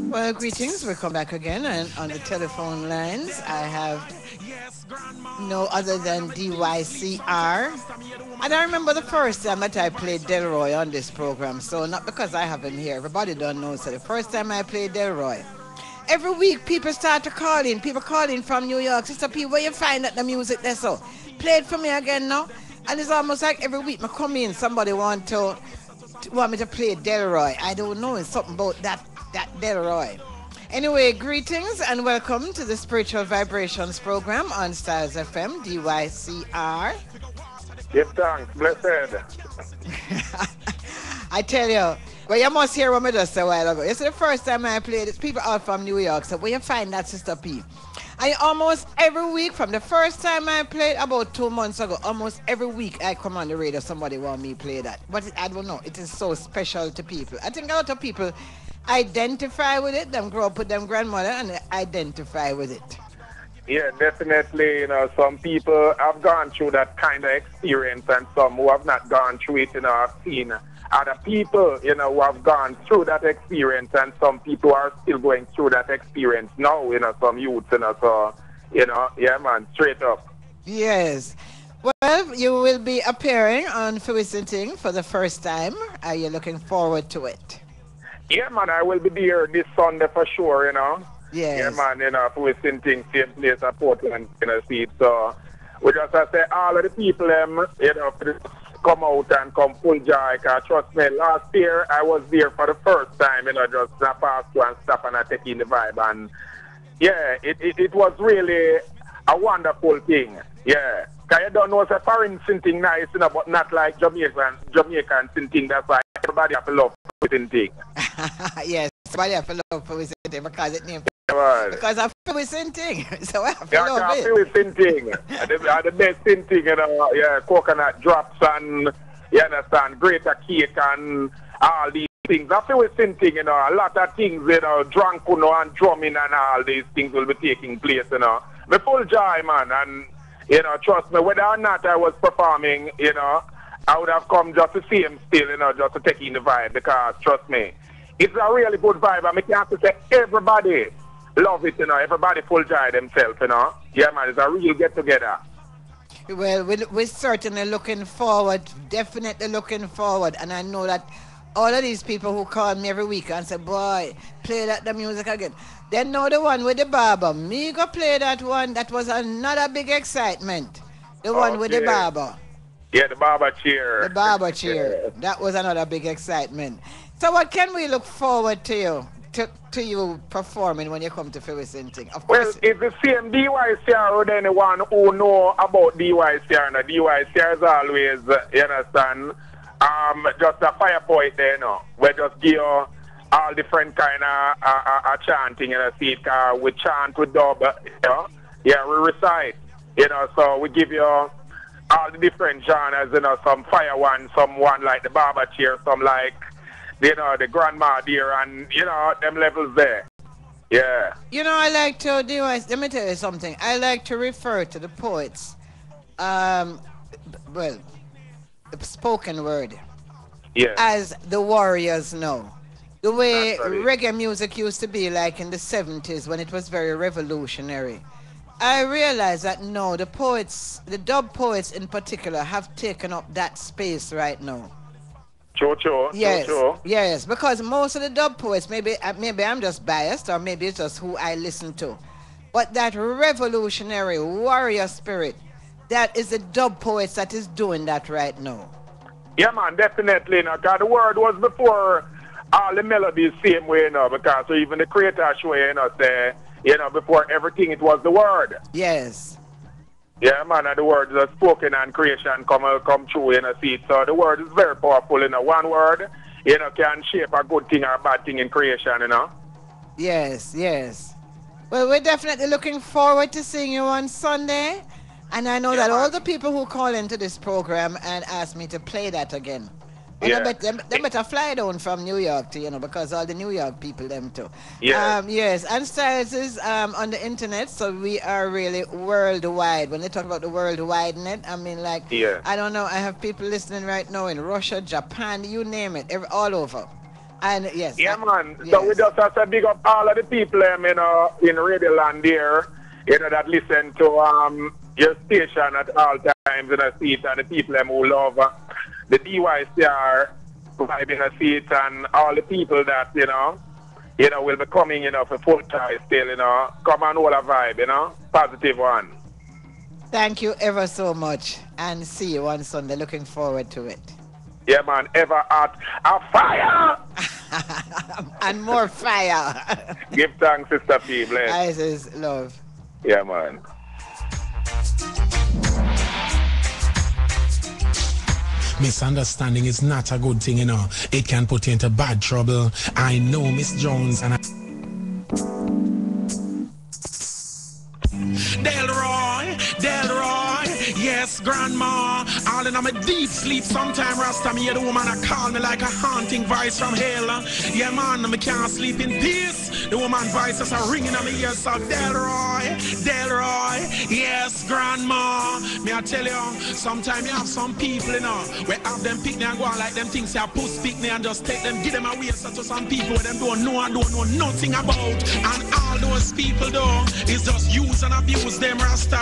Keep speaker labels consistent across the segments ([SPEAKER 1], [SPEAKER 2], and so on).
[SPEAKER 1] Well, greetings. We come back again, and on the telephone lines, I have no other than DYCR. And I remember the first time that I played Delroy on this program, so not because I have him here. Everybody don't know. So the first time I played Delroy, every week people start to call in. People call in from New York. Sister P, where you find that the music there? So play it for me again now. And it's almost like every week I come in, somebody want me to play Delroy. I don't know. It's something about that Delroy. Anyway, greetings and welcome to the Spiritual Vibrations program on Styles FM, DYCR.
[SPEAKER 2] Give thanks, blessed.
[SPEAKER 1] I tell you, well, you must hear what I just said a while ago. It's the first time I played it. People out from New York, so where you find that, Sister P? I almost every week, from the first time I played about 2 months ago, almost every week I come on the radio, somebody want me play that. But I don't know, it is so special to people. I think a lot of people identify with it, them grow up with them grandmother and they identify with it.
[SPEAKER 2] Yeah, definitely. Some people have gone through that kind of experience, and some who have not gone through it. I've seen other people, who have gone through that experience, and some people are still going through that experience now. Some youths, so, yeah, man, straight up.
[SPEAKER 1] Yes. Well, you will be appearing on Visiting for the first time. Are you looking forward to it?
[SPEAKER 2] Yeah, man, I will be there this Sunday for sure.
[SPEAKER 1] Yes.
[SPEAKER 2] Yeah, man, Visiting same place at Portland, see. So we just say all of the people, come out and come full joy. Cause trust me, last year I was there for the first time, just pass through and stop and I take in the vibe. And yeah, it was really a wonderful thing. Yeah. Cause you don't know it's a foreign thing nice, but not like Jamaican thing. That's why everybody have to love thing.
[SPEAKER 1] Yes, everybody have to love Visiting because it named
[SPEAKER 2] Right.
[SPEAKER 1] because I feel Visiting. So I have to
[SPEAKER 2] Yeah,
[SPEAKER 1] love
[SPEAKER 2] I
[SPEAKER 1] it.
[SPEAKER 2] feel thing. The best thing, yeah, coconut drops and, you understand, greater cake and all these things. I feel thing, a lot of things, drunk, and drumming and all these things will be taking place, Me full joy, man, and, trust me, whether or not I was performing, I would have come just to see him still, just to take in the vibe, because, trust me, it's a really good vibe, and I can have to say everybody love it, everybody full joy themselves, Yeah, man, it's a real get-together.
[SPEAKER 1] Well, we're certainly looking forward, definitely looking forward. And I know that all of these people who call me every week and say, boy, play the music again. They know the one with the barber. Me go play that one. That was another big excitement. The one with the barber.
[SPEAKER 2] Yeah, the barber chair.
[SPEAKER 1] The barber chair. That was another big excitement. So what can we look forward to you? To you performing when you come to Visiting? Of course.
[SPEAKER 2] Well, it's the same DYCR with anyone who know about DYCR. And DYCR is always, you understand, just a fire point there, we just give you all different kind of chanting, see it, we chant, we dub, yeah, we recite, so we give you all the different genres, some fire one, some one like the barber chair, some like, the grandma dear, and, them levels there. Yeah.
[SPEAKER 1] I like to do, let me tell you something. I like to refer to the poets, well, the spoken word, as the warriors know. The way reggae music used to be like in the 70s when it was very revolutionary. I realize that no, the poets, the dub poets in particular, have taken up that space right now. Yes, because most of the dub poets, maybe I'm just biased, or maybe it's just who I listen to, but that revolutionary warrior spirit, that is the dub poets that is doing that right now.
[SPEAKER 2] Yeah, man, definitely. Because the word was before all the melodies same way, because even the creator show, say, before everything it was the word.
[SPEAKER 1] Yes.
[SPEAKER 2] Yeah, man, and the word is spoken and creation come true, see it. So the word is very powerful, One word, can shape a good thing or a bad thing in creation,
[SPEAKER 1] Yes. Well, we're definitely looking forward to seeing you on Sunday. And I know that all the people who call into this program and ask me to play that again, they better fly down from New York to, because all the New York people, them too.
[SPEAKER 2] Yeah.
[SPEAKER 1] Yes, and Styles is on the internet, so we are really worldwide. When they talk about the worldwide net, I mean, like, I don't know, I have people listening right now in Russia, Japan, you name it, all over. And yes.
[SPEAKER 2] Yeah, man.
[SPEAKER 1] Yes.
[SPEAKER 2] So we just have to big up all of the people, you know, in Radio Land here, you know, that listen to your station at all times in a seat, and the people who love the DYCR vibe in a seat, and all the people that, you know, will be coming, you know, for full time still, you know, come on, all a vibe, you know, positive one.
[SPEAKER 1] Thank you ever so much, and see you on Sunday. Looking forward to it.
[SPEAKER 2] Yeah, man, ever hot, a fire!
[SPEAKER 1] And more fire.
[SPEAKER 2] Give thanks, Sister P, bless.
[SPEAKER 1] Isis, love.
[SPEAKER 2] Yeah, man.
[SPEAKER 3] Misunderstanding is not a good thing, you know. It can put you into bad trouble. I know Miss Jones and Delroy, yes, grandma. All in my deep sleep, sometime Rasta me hear the woman I call me like a haunting voice from hell. Yeah, man, I can't sleep in peace. The woman voices are ringing on me ears. So Delroy, yes, grandma. Me I tell you, sometimes you have some people, you know, where have them pick me and go on like them things, say push pick me and just take them, give them away. So to some people where them don't know and don't know nothing about. And all those people though is just use and abuse them Rasta.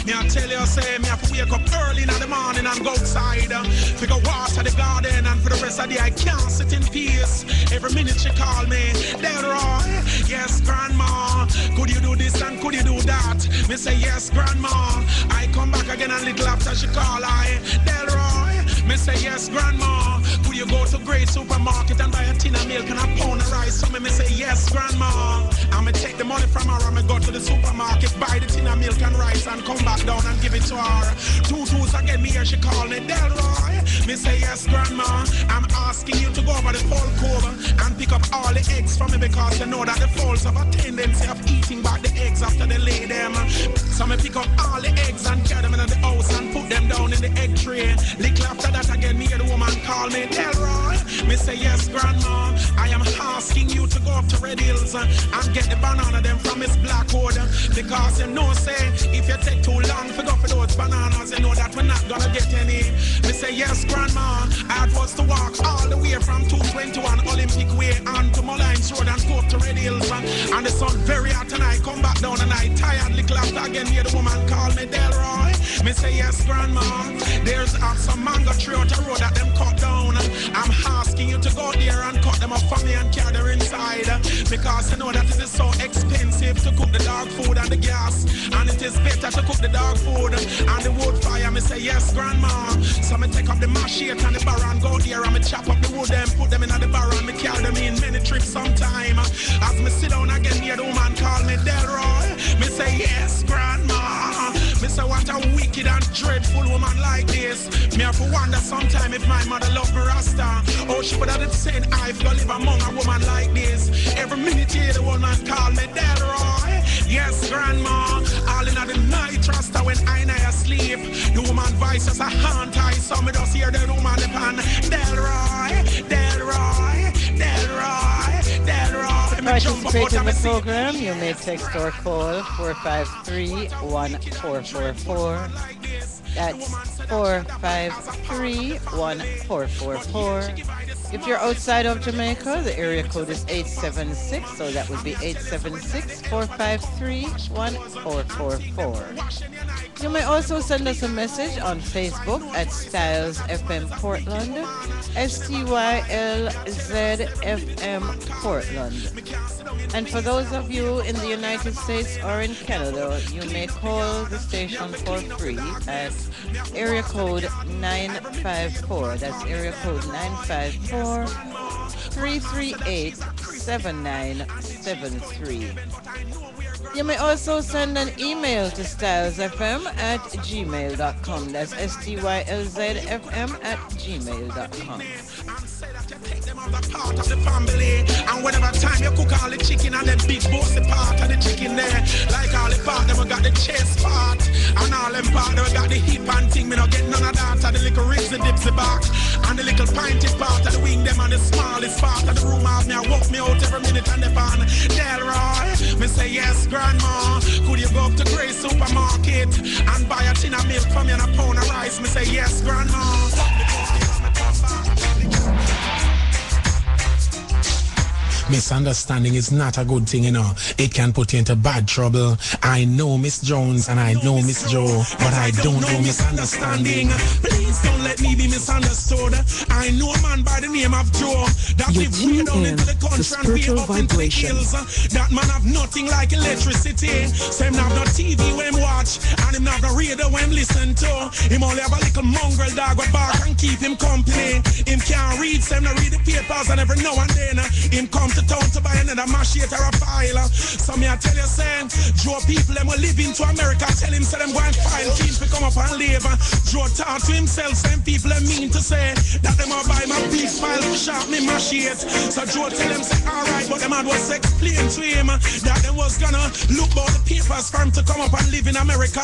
[SPEAKER 3] Me I tell you, say me have to wake up early in the morning and go outside, figure water the garden, and for the rest of the day I can't sit in peace. Every minute she call me, Delroy, yes, grandma. Could you do this and could you do that? Me say yes, grandma. I come back again a little after she call I, Delroy. Me say yes, grandma. Could you go to great supermarket and buy a tin of milk and a pound of rice? So me say yes, grandma. I'ma take the money from her and me go to the supermarket, buy the tin of milk and rice and come back down and give it to her. Tutus again me here, she call me Delroy. Me say yes, grandma. I'm asking you to go over the fall cove and pick up all the eggs from me, because you know that the fowls have a tendency of eating back the eggs after they lay them. So me pick up all the eggs and carry them in the house and put them down in the egg tray. Little after that again me hear the woman call me Delroy. Me say yes, grandma. I am asking you to go up to Red Hills and get the banana them from Miss Blackwood, because you know say if you take too long to go for those bananas, you know that we're not gonna get any. Me say yes, grandma. I was to walk all the way from 221 Olympic Way on to Mullines Road and go up to Red Hills, and the sun very hot and I come back down and I tired. Little after again hear the woman call me Delroy. Me say yes, grandma. There's some mango tree out the road that them cut down. I'm asking you to go there and cut them up for me and carry them inside, because you know that it is so expensive to cook the dog food and the gas, and it is better to cook the dog food and the wood fire. Me say yes, grandma. So me take up the machete and the barrel and go there and me chop up the wood and put them in the barrel and me carry them in many trips sometime. As me sit down again here, the woman call me Delroy. Me say yes, grandma. Me say what a wicked and dreadful woman like this. Me have to wonder sometime if my mother loved me Rasta, oh she would have said I've got to live among a woman like this. Every minute here the woman call me Delroy. Yes, grandma. All in the night Rasta when I asleep. The woman voice is a haunt I, so me just hear the woman upon Delroy, Delroy, Delroy, Delroy.
[SPEAKER 1] To participate in the program, you may text or call 453-1444. That's 453-1444. If you're outside of Jamaica, the area code is 876, so that would be 876-453-1444. You may also send us a message on Facebook at Styles FM Portland, STYLZFM Portland. And for those of you in the United States or in Canada, you may call the station for free at area code 954. That's area code 954-338-7973. You may also send an email to stylesfm@gmail.com. That's stylzfm@gmail.com.
[SPEAKER 3] Take them as a part of the family, and whenever time you cook all the chicken and them big bossy part of the chicken there, like all the part them we got the chest part, and all them part them we got the hip and thing. Me not get none of that, and the little ribs and dips the back, and the little pinted part of the wing them, and the smallest part of the room have me a walk me out every minute and the pan. Delroy, me say yes, grandma. Could you go up to Grey Supermarket and buy a tin of milk for me and a pound of rice? Me say yes, grandma. Misunderstanding is not a good thing, you know. It can put you into bad trouble. I know Miss Jones and I know Miss Joe, but I don't know misunderstanding. Please don't let me be misunderstood. I know a man by the name of Joe that live way down into the country and way up into the hills. That man have nothing like electricity. So him have no TV when him watch, and him have no radio when him listen to. Him only have a little mongrel dog with bark and keep him company. Him can't read, so him no read the papers, and every now and then him come to town to buy another machete or a file. So me I tell you, say, Joe people them will live into America. Tell him say them go and file keys to come up and live. Joe talk to himself, same people them mean to say that them will buy my big file to sharp me machete. So Joe tell him say alright, but them man was explain to him that them was gonna look about the papers for him to come up and live in America.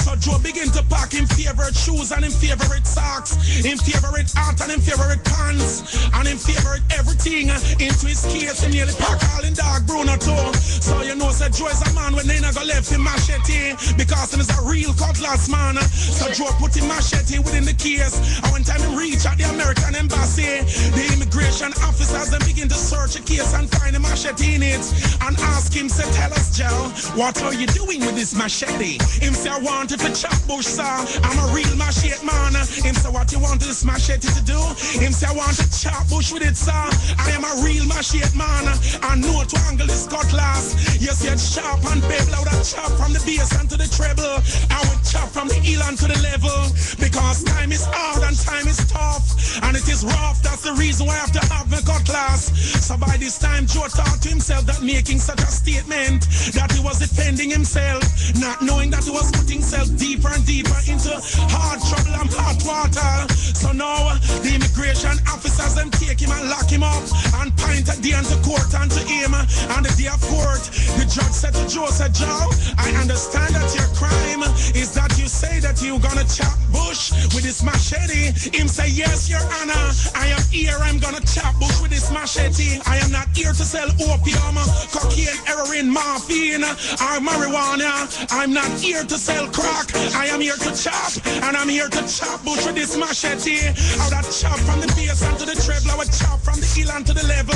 [SPEAKER 3] So Joe begin to pack him favorite shoes and him favorite socks, him favorite hat and him favorite pants, and him favorite everything into his case. He nearly pack all in dog Bruno too. So you know say Joe is a man when they not go left him machete, because him is a real cutlass man. So Joe put him machete within the case, and when time him reach at the American embassy, the immigration officers then begin to search the case and find the machete in it and ask him, say, tell us, Joe, what are you doing with this machete? Him say, I wanted to chop bush, sir. I'm a real machete man. Him say, what you want this machete to do? Him say, I want to chop bush with it, sir. I am a real machete man. I know to angle this cutlass. You said sharp and bevel. I would have chop from the bass and to the treble. I would chop from the heel and to the level. Because time is hard and time is tough. And it is rough. That's the reason why I have to have my cutlass. So by this time, Joe thought to himself that making such a statement that he was defending himself, not knowing that he was putting himself deeper and deeper into hard trouble and hot water. So now the immigration officers them take him and lock him up and point a day into court and to him. And the day of court, the judge said to Joe, said, Joe, I understand that your crime is that you say that you're gonna chop bush with this machete. Him say, yes, your honor, I am here, I'm gonna chop bush with this machete. I am not here to sell opium, cocaine, heroin, morphine, or marijuana. I'm not here to sell crack. I am here to chop, and I'm here to chop bush with this machete. I would chop from the bass and to the treble. I would chop from the heel and to the level.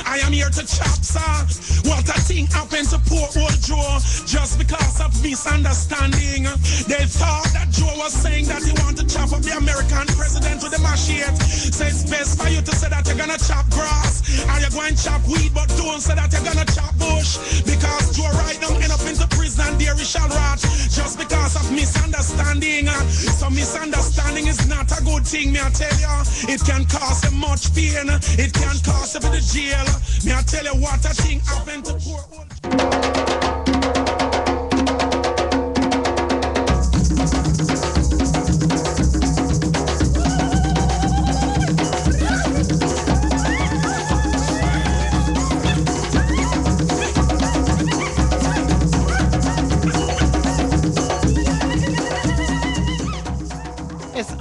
[SPEAKER 3] I am here to chop, sir. What a thing happened to poor old Joe just because of misunderstanding. They thought that Joe was saying that he wanted to chop up the American president with the machete. So it's best for you to say that you're gonna chop grass and you're going to chop weed, but don't say that you're gonna chop bush, because Joe right now end up into prison and there he shall rot just because of misunderstanding. So misunderstanding is not a good thing, me I tell you. It can cause you much pain. It can cause you to the jail. Me I tell you what a thing happened to poor old.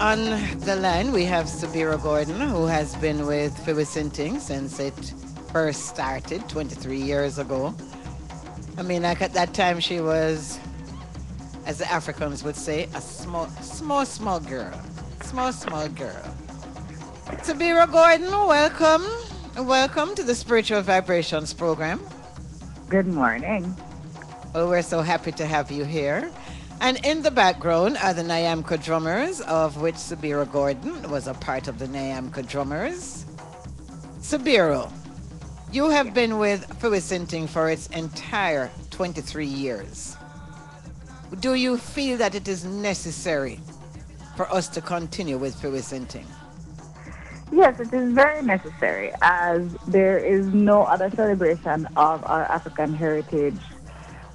[SPEAKER 1] On the line, we have Sabira Gordon, who has been with Phyllis Sinting since it first started 23 years ago. I mean, like at that time, she was, as the Africans would say, a small girl. Small girl. Sabira Gordon, welcome. Welcome to the Spiritual Vibrations program.
[SPEAKER 4] Good morning.
[SPEAKER 1] Well, we're so happy to have you here. And in the background are the Nyamko drummers, of which Sabira Gordon was a part of the Nyamko drummers. Sabira, you have been with Phyllis Sinting for its entire 23 years. Do you feel that it is necessary for us to continue with Phyllis Sinting?
[SPEAKER 4] Yes, it is very necessary, as there is no other celebration of our African heritage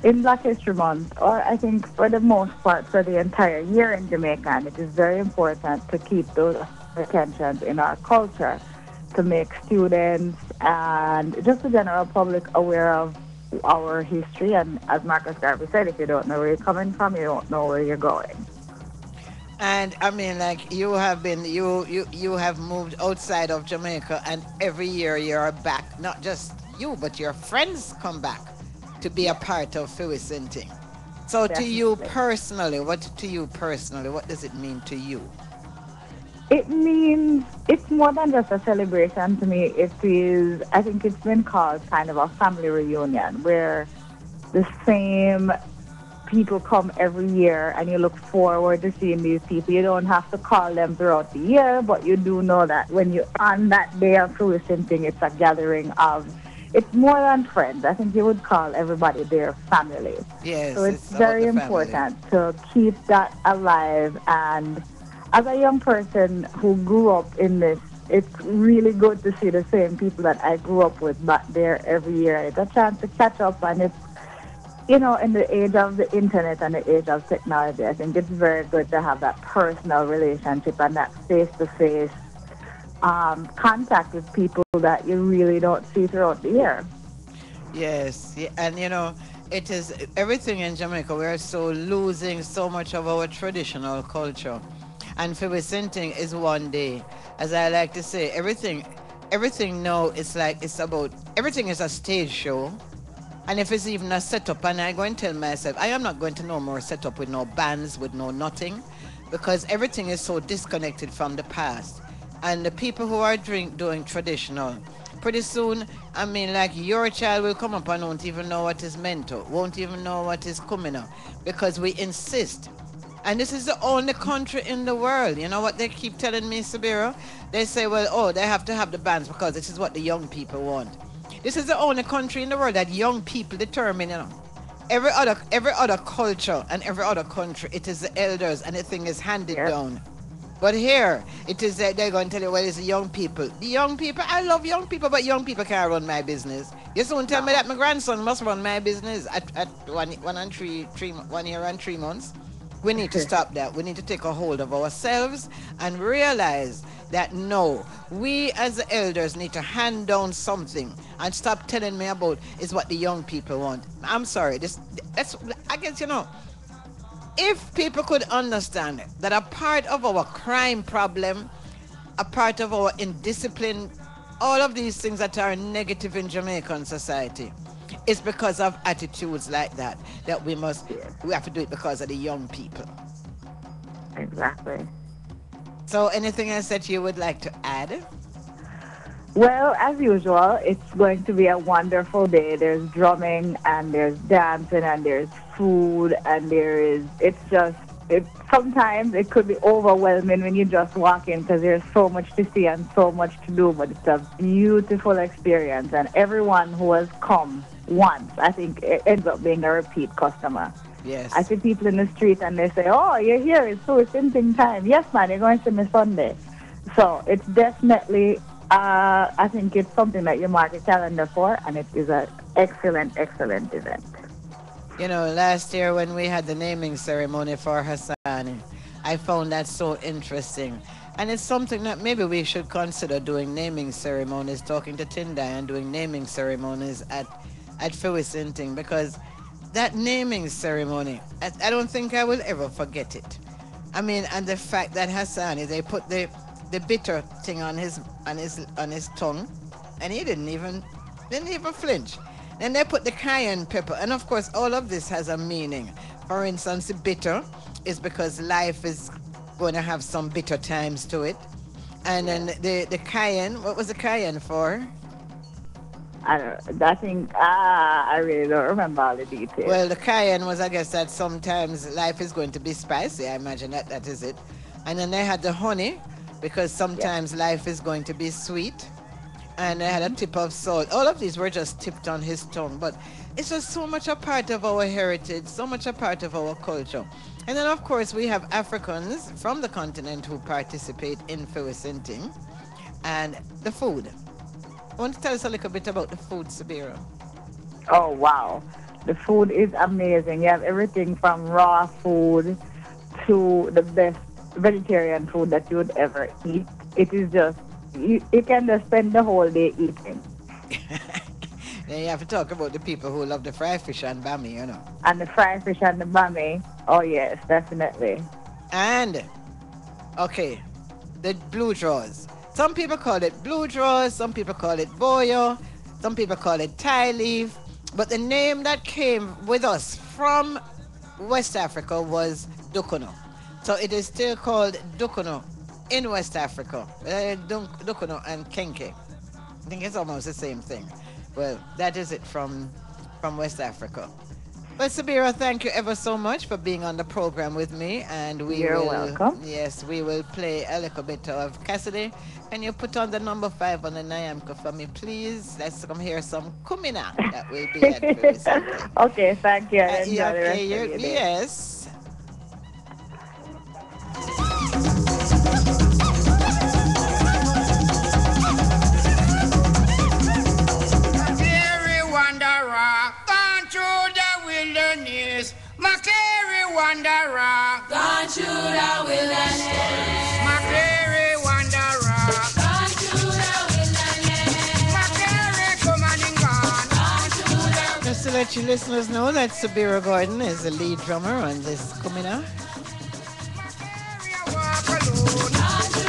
[SPEAKER 4] in Black History Month, or I think for the most part for the entire year in Jamaica. And it is very important to keep those attentions in our culture, to make students and just the general public aware of our history. And as Marcus Garvey said, if you don't know where you're coming from, you don't know where you're going.
[SPEAKER 1] And I mean, like, you have been, you have moved outside of Jamaica, and every year you're back. Not just you, but your friends come back to be a part of Phyllis Sinting. So definitely. What does it mean to you?
[SPEAKER 4] It means it's more than just a celebration to me. It is, I think it's been called kind of a family reunion where the same people come every year and you look forward to seeing these people. You don't have to call them throughout the year, but you do know that when you on that day of fruition thing, it's a gathering of it's more than friends. I think you would call everybody their family. So
[SPEAKER 1] Yes,
[SPEAKER 4] it's
[SPEAKER 1] it's about
[SPEAKER 4] very
[SPEAKER 1] the family.
[SPEAKER 4] important to keep that alive. And as a young person who grew up in this, it's really good to see the same people that I grew up with back there every year. It's a chance to catch up, and it's in the age of the internet and the age of technology, I think it's very good to have that personal relationship and that face-to-face contact with people that you really don't see throughout the year.
[SPEAKER 1] Yes, and it is everything in Jamaica. We are so losing so much of our traditional culture, and Fibicenting is one day, as I like to say, everything now it's like it's about everything is a stage show. And if it's even a setup, and I go and tell myself, I am not going to no more set up with no bands, with no nothing, because everything is so disconnected from the past. And the people who are doing traditional, pretty soon, I mean, like your child will come up and won't even know what is mental, won't even know what is coming up, because we insist. And this is the only country in the world. You know what they keep telling me, Sabira? They say, well, oh, they have to have the bands because this is what the young people want. This is the only country in the world that young people determine, Every other culture and every other country, it is the elders and the thing is handed
[SPEAKER 4] Yes.
[SPEAKER 1] down. But here, it is that they're going to tell you, well, it's the young people. The young people, I love young people, but young people can't run my business. You soon tell me
[SPEAKER 4] No.
[SPEAKER 1] that my grandson must run my business at 1 and 3 months. We need to stop that. We need to take a hold of ourselves and realize that no, we as the elders need to hand down something and stop telling me about is what the young people want. I'm sorry. That's I guess if people could understand that a part of our crime problem, a part of our indiscipline, all of these things that are negative in Jamaican society, is because of attitudes like that. That
[SPEAKER 4] Yes,
[SPEAKER 1] we have to do it because of the young people.
[SPEAKER 4] exactly.
[SPEAKER 1] So, anything else that you would like to add?
[SPEAKER 4] Well, as usual, it's going to be a wonderful day. There's drumming and there's dancing and there's food and sometimes it could be overwhelming when you just walk in because there's so much to see and so much to do, but it's a beautiful experience. And everyone who has come once, I think it ends up being a repeat customer. I
[SPEAKER 1] Yes.
[SPEAKER 4] see people in the street and they say, "Oh, you're here. It's same time." Yes, man, you're going to miss Sunday. So it's definitely, I think it's something that you mark your calendar for, and it is an excellent, excellent event.
[SPEAKER 1] Last year when we had the naming ceremony for Hassani, I found that so interesting. And it's something that maybe we should consider doing naming ceremonies, talking to Tindai and doing naming ceremonies at Fewisinting, because that naming ceremony, I don't think I will ever forget it. I mean, and the fact that Hassani, they put the bitter thing on his tongue, and he didn't even flinch. Then they put the cayenne pepper, and of course, all of this has a meaning. For instance, the bitter is because life is going to have some bitter times to it, and then
[SPEAKER 4] Yes.
[SPEAKER 1] the cayenne. What was the cayenne for?
[SPEAKER 4] I think, I really don't remember all the details.
[SPEAKER 1] Well, the cayenne was, I guess, that sometimes life is going to be spicy. I imagine that is it. And then they had the honey, because
[SPEAKER 4] Yes.
[SPEAKER 1] sometimes life is going to be sweet. And they had a tip of salt. All of these were just tipped on his tongue. But it's just so much a part of our heritage, so much a part of our culture. And then, of course, we have Africans from the continent who participate in Fewisinting and the food. Want to tell us a little bit about the food, Sabira?
[SPEAKER 4] Oh, wow. The food is amazing. You have everything from raw food to the best vegetarian food that you would ever eat. It is just, you can just spend the whole day eating.
[SPEAKER 1] Then you have to talk about the people who love the fried fish and bami.
[SPEAKER 4] And the fried fish and the bami, oh, yes, definitely.
[SPEAKER 1] And, okay, the blue draws. Some people call it blue draws, some people call it boyo, some people call it Thai leaf. But the name that came with us from West Africa was dukuno. So it is still called dukuno in West Africa. Dukuno and Kenke. I think it's almost the same thing. Well, that is it from West Africa. Well, Sabira, thank you ever so much for being on the program with me. And we
[SPEAKER 4] You're
[SPEAKER 1] will,
[SPEAKER 4] welcome.
[SPEAKER 1] yes, we will play a little bit of Cassidy. Can you put on the number 5 on the Nyamka for me, please? Let's come hear some Kumina that will be at very simply.
[SPEAKER 4] Okay, thank you. And
[SPEAKER 1] Yeah,
[SPEAKER 4] enjoy the
[SPEAKER 1] okay,
[SPEAKER 4] rest of your day.
[SPEAKER 1] yes.
[SPEAKER 3] Macary wanderer, gone through the wilderness. Macary wanderer,
[SPEAKER 5] Gone through the wilderness.
[SPEAKER 3] Macary wanderer,
[SPEAKER 5] Gone through the wilderness.
[SPEAKER 3] Macary come and gone.
[SPEAKER 5] Gone through the
[SPEAKER 1] Just to let you listeners know that Sabira Gordon is the lead drummer on this Kumina.
[SPEAKER 3] Macary walk alone.
[SPEAKER 5] Gone through